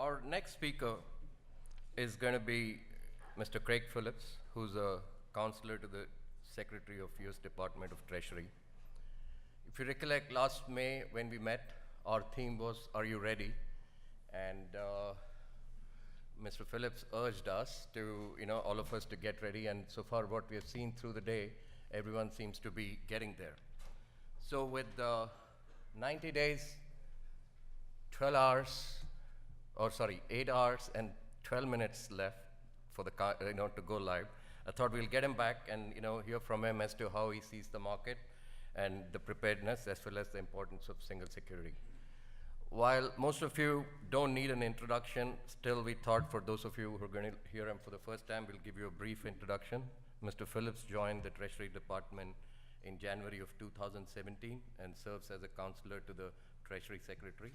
Our next speaker is going to be Mr. Craig Phillips, who's a counselor to the Secretary of U.S. Department of Treasury. If you recollect, last May when we met, our theme was, "Are you ready?" And Mr. Phillips urged us to, all of us to get ready, and so far what we have seen through the day, everyone seems to be getting there. So with 90 days, 8 hours and 12 minutes left for the to go live, I thought we'll get him back and hear from him as to how he sees the market and the preparedness as well as the importance of single security. While most of you don't need an introduction, still we thought for those of you who are going to hear him for the first time, we'll give you a brief introduction. Mr. Phillips joined the Treasury Department in January of 2017 and serves as a counselor to the Treasury Secretary.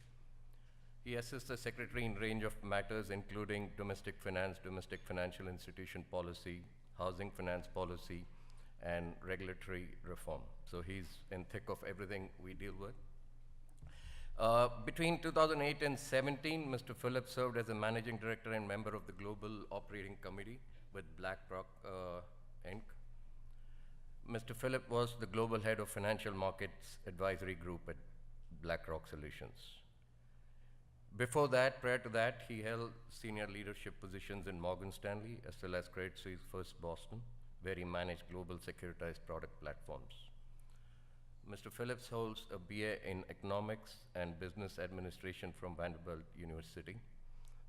He assists the Secretary in a range of matters including domestic finance, domestic financial institution policy, housing finance policy, and regulatory reform. So he's in thick of everything we deal with. Between 2008 and 17, Mr. Phillips served as a managing director and member of the Global Operating Committee with BlackRock Inc. Mr. Phillips was the global head of financial markets advisory group at BlackRock Solutions. Before that, prior to that, he held senior leadership positions in Morgan Stanley as well as Credit Suisse First Boston, where he managed global securitized product platforms. Mr. Phillips holds a BA in Economics and Business Administration from Vanderbilt University.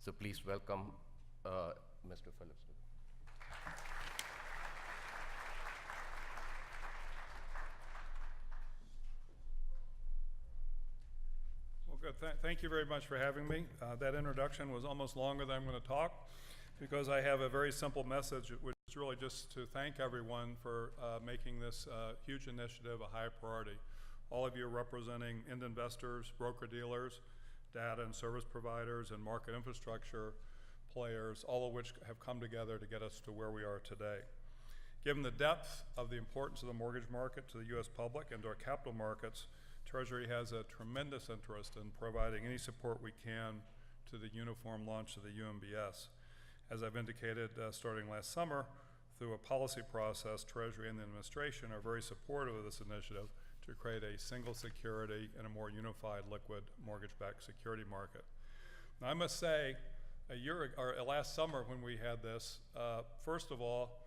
So please welcome Mr. Phillips. Well, good. Thank you very much for having me. That introduction was almost longer than I'm going to talk because I have a very simple message, which is really just to thank everyone for making this huge initiative a high priority. All of you are representing end investors, broker-dealers, data and service providers, and market infrastructure players, all of which have come together to get us to where we are today. Given the depth of the importance of the mortgage market to the U.S. public and to our capital markets, Treasury has a tremendous interest in providing any support we can to the uniform launch of the UMBS. As I've indicated starting last summer, through a policy process, Treasury and the administration are very supportive of this initiative to create a single security and a more unified liquid mortgage-backed security market. Now, I must say, last summer when we had this, first of all,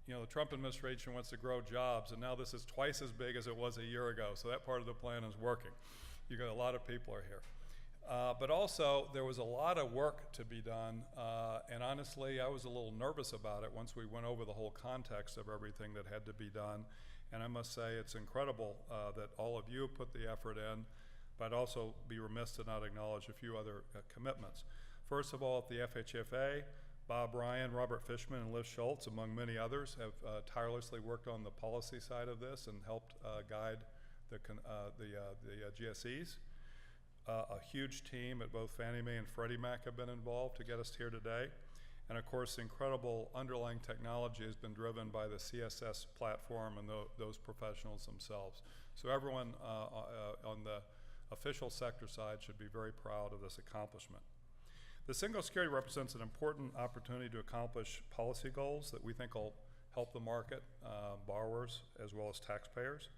the Trump administration wants to grow jobs, and now this is twice as big as it was a year ago, so that part of the plan is working. You got a lot of people are here. But also, there was a lot of work to be done, and honestly, I was a little nervous about it once we went over the whole context of everything that had to be done. And I must say it's incredible that all of you put the effort in, but I'd also be remiss to not acknowledge a few other commitments. First of all, at the FHFA, Bob Ryan, Robert Fishman, and Liz Schultz, among many others, have tirelessly worked on the policy side of this and helped guide the GSEs. A huge team at both Fannie Mae and Freddie Mac have been involved to get us here today. And of course, incredible underlying technology has been driven by the CSS platform and those professionals themselves. So everyone on the official sector side should be very proud of this accomplishment. The single security represents an important opportunity to accomplish policy goals that we think will help the market, borrowers, as well as taxpayers.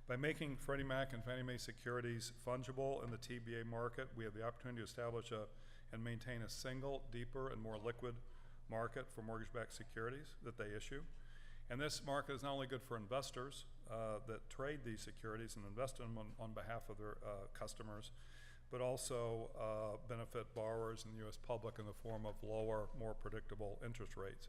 By making Freddie Mac and Fannie Mae securities fungible in the TBA market, we have the opportunity to establish and maintain a single, deeper, and more liquid market for mortgage-backed securities that they issue. And this market is not only good for investors that trade these securities and invest in them on behalf of their customers, but also benefit borrowers and the U.S. public in the form of lower, more predictable interest rates.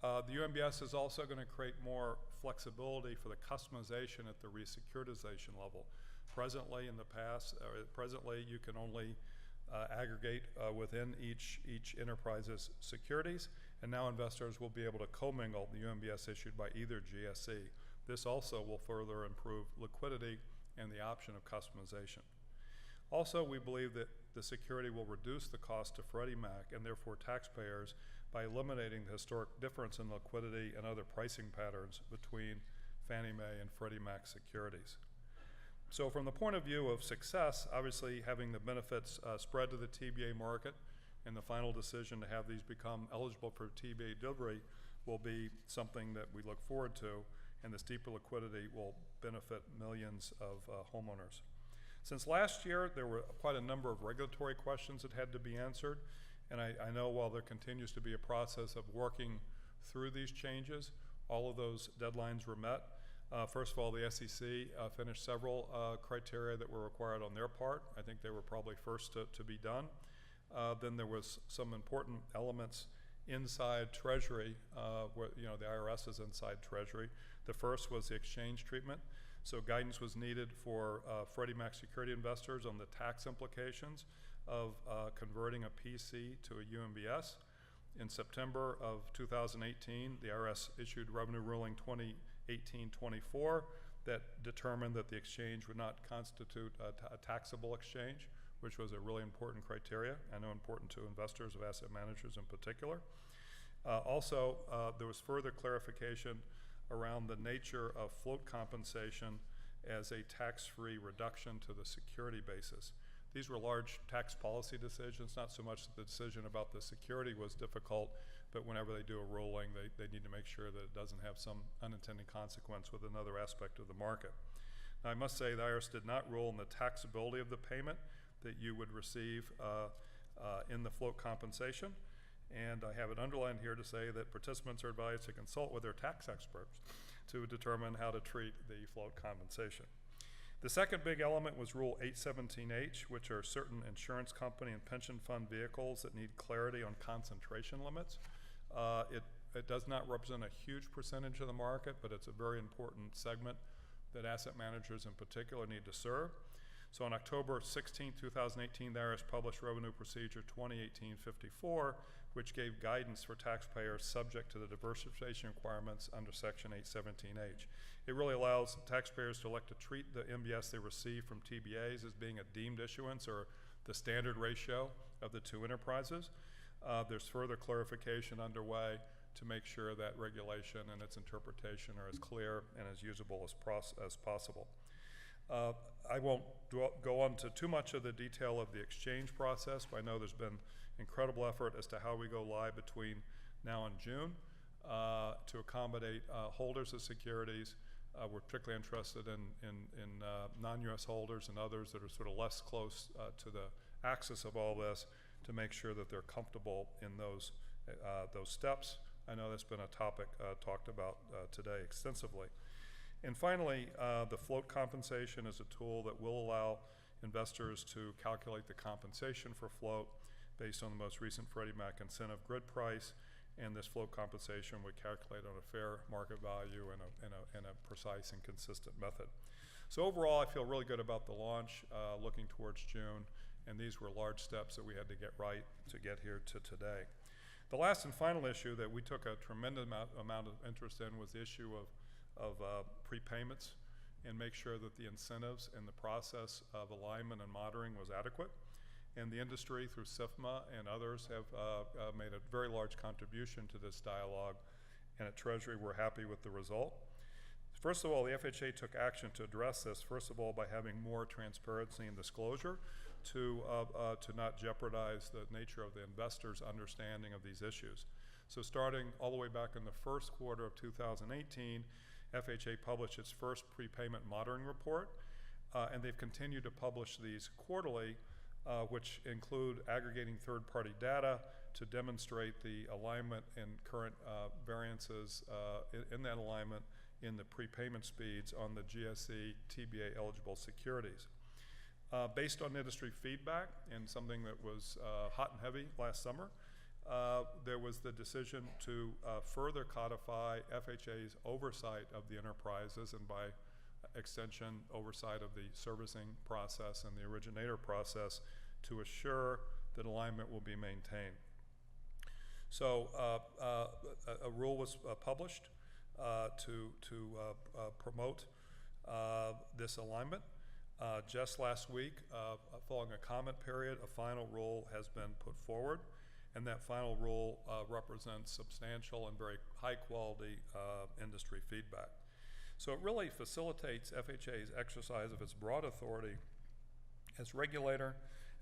The UMBS is also going to create more flexibility for the customization at the resecuritization level. Presently, you can only aggregate within each enterprise's securities, and now investors will be able to commingle the UMBS issued by either GSE. This also will further improve liquidity and the option of customization. Also, we believe that the security will reduce the cost to Freddie Mac and therefore taxpayers by eliminating the historic difference in liquidity and other pricing patterns between Fannie Mae and Freddie Mac securities. So from the point of view of success, obviously having the benefits spread to the TBA market and the final decision to have these become eligible for TBA delivery will be something that we look forward to, and this deeper liquidity will benefit millions of homeowners. Since last year, there were quite a number of regulatory questions that had to be answered, and I know while there continues to be a process of working through these changes, all of those deadlines were met. First of all, the SEC finished several criteria that were required on their part. I think they were probably first to be done. Then there was some important elements inside Treasury, where the IRS is inside Treasury. The first was the exchange treatment. So guidance was needed for Freddie Mac security investors on the tax implications of converting a PC to a UMBS. In September of 2018, the IRS issued Revenue Ruling 2018-24 that determined that the exchange would not constitute a taxable exchange, which was a really important criteria, I know important to investors of asset managers in particular. Also, there was further clarification around the nature of float compensation as a tax-free reduction to the security basis. These were large tax policy decisions, not so much that the decision about the security was difficult, but whenever they do a ruling, they need to make sure that it doesn't have some unintended consequence with another aspect of the market. Now, I must say the IRS did not rule on the taxability of the payment that you would receive in the float compensation. And I have it underlined here to say that participants are advised to consult with their tax experts to determine how to treat the float compensation. The second big element was Rule 817H, which are certain insurance company and pension fund vehicles that need clarity on concentration limits. It does not represent a huge percentage of the market, but it's a very important segment that asset managers in particular need to serve. So on October 16, 2018, the IRS published Revenue Procedure 2018-54, which gave guidance for taxpayers subject to the diversification requirements under Section 817H. It really allows taxpayers to elect to treat the MBS they receive from TBAs as being a deemed issuance or the standard ratio of the two enterprises. There's further clarification underway to make sure that regulation and its interpretation are as clear and as usable as possible. I won't go on to too much of the detail of the exchange process, but I know there's been incredible effort as to how we go live between now and June to accommodate holders of securities. We're particularly interested in non-US holders and others that are sort of less close to the axis of all this to make sure that they're comfortable in those steps. I know that's been a topic talked about today extensively. And finally, the float compensation is a tool that will allow investors to calculate the compensation for float based on the most recent Freddie Mac incentive grid price, and this float compensation would calculate on a fair market value in a precise and consistent method. So overall, I feel really good about the launch, looking towards June, and these were large steps that we had to get right to get here to today. The last and final issue that we took a tremendous amount of interest in was the issue of prepayments and make sure that the incentives and the process of alignment and monitoring was adequate. And the industry through SIFMA and others have made a very large contribution to this dialogue, and at Treasury we're happy with the result. First of all, the FHA took action to address this, first of all by having more transparency and disclosure to not jeopardize the nature of the investors' understanding of these issues. So starting all the way back in the first quarter of 2018, FHA published its first prepayment monitoring report, and they've continued to publish these quarterly, which include aggregating third-party data to demonstrate the alignment and current variances in that alignment in the prepayment speeds on the GSE TBA eligible securities. Based on industry feedback and something that was hot and heavy last summer, there was the decision to further codify FHA's oversight of the enterprises and by extension oversight of the servicing process and the originator process to assure that alignment will be maintained. So a rule was published to promote this alignment. Just last week, following a comment period, a final rule has been put forward, and that final rule represents substantial and very high quality industry feedback. So it really facilitates FHA's exercise of its broad authority as regulator,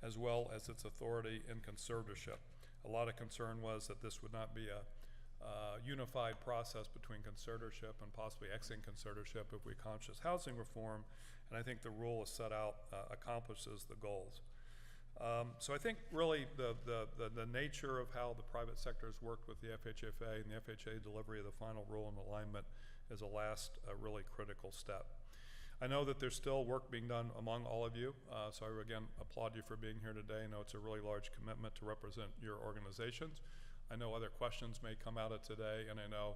as well as its authority in conservatorship. A lot of concern was that this would not be a unified process between conservatorship and possibly exiting conservatorship if we accomplish housing reform, and I think the rule is set out accomplishes the goals. So I think really the nature of how the private sector has worked with the FHFA and the FHA delivery of the final rule and alignment is a last really critical step. I know that there's still work being done among all of you, so I again applaud you for being here today. I know it's a really large commitment to represent your organizations. I know other questions may come out of today, and I know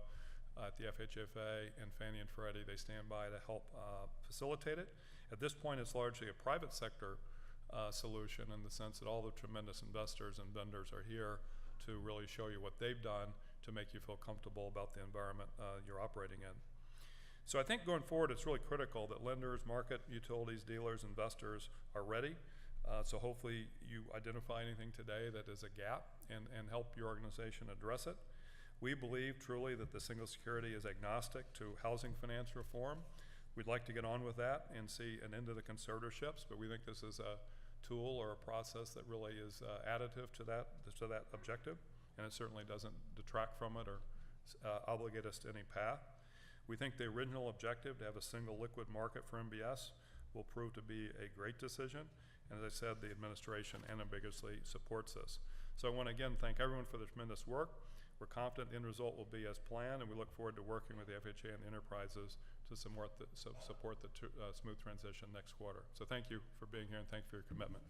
at the FHFA and Fannie and Freddie, they stand by to help facilitate it. At this point, it's largely a private sector solution in the sense that all the tremendous investors and vendors are here to really show you what they've done to make you feel comfortable about the environment you're operating in. So I think going forward, it's really critical that lenders, market, utilities, dealers, investors are ready. So hopefully you identify anything today that is a gap and help your organization address it. We believe truly that the single security is agnostic to housing finance reform. We'd like to get on with that and see an end to the conservatorships, but we think this is a tool or a process that really is additive to that objective, and it certainly doesn't detract from it or obligate us to any path. We think the original objective to have a single liquid market for MBS will prove to be a great decision. And as I said, the administration unambiguously supports this. So I want to again thank everyone for the tremendous work. We're confident the end result will be as planned, and we look forward to working with the FHA and the enterprises to support the smooth transition next quarter. So thank you for being here, and thank you for your commitment.